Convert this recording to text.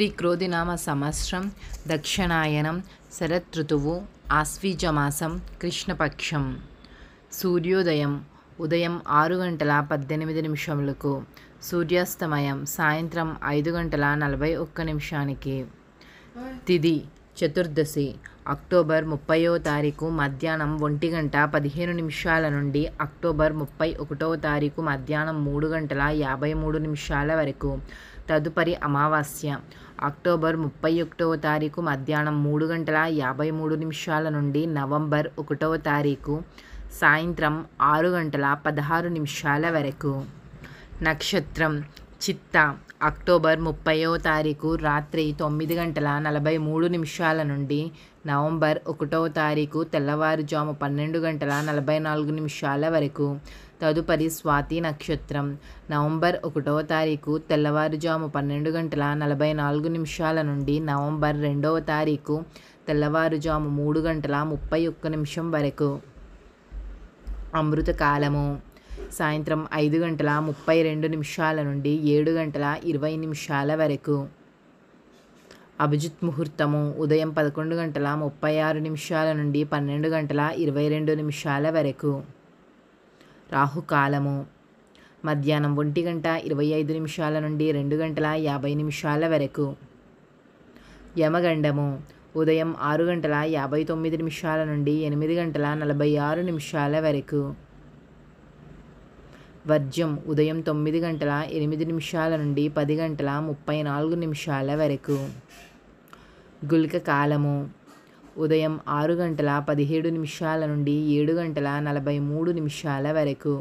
శ్రీ క్రోధినామ సంవత్సరం దక్షిణాయనం శరదృతువు ఆశ్వీజమాసం కృష్ణపక్షం. సూర్యోదయం ఉదయం 6:18 సూర్యాస్తమయం సాయంత్రం 5:41. తిథి చతుర్దశి అక్టోబర్ 30వ తారీఖు మధ్యాహ్నం 1:15 నుండి అక్టోబర్ 31వ తారీఖు మధ్యాహ్నం 3:53 వరకు. తదుపరి అమావాస్య అక్టోబర్ 31వ తారీఖు మధ్యాహ్నం 3:53 నుండి నవంబర్ 1వ తారీఖు సాయంత్రం 6:16 వరకు. నక్షత్రం చిత్త అక్టోబర్ 30వ తారీఖు రాత్రి 9:43 నుండి నవంబర్ 1వ తారీఖు తెల్లవారుజాము 12:44 వరకు. తదుపరి స్వాతి నక్షత్రం నవంబర్ 1వ తారీఖు తెల్లవారుజాము 12:44 నుండి నవంబర్ 2వ తారీఖు తెల్లవారుజాము 3:31 వరకు. అమృతకాలము సాయంత్రం 5:32 నుండి 7:20 వరకు. అభిజిత్ ముహూర్తము ఉదయం 11:36 నుండి 12:22 వరకు. రాహుకాలము మధ్యాహ్నం 1:25 నుండి 2:50 వరకు. యమగండము ఉదయం 6:59 నుండి 8:46 వరకు. వర్జ్యం ఉదయం 9:08 నుండి 10:34 వరకు. గుళిక కాలము ఉదయం 6:17 నుండి 7:43 వరకు.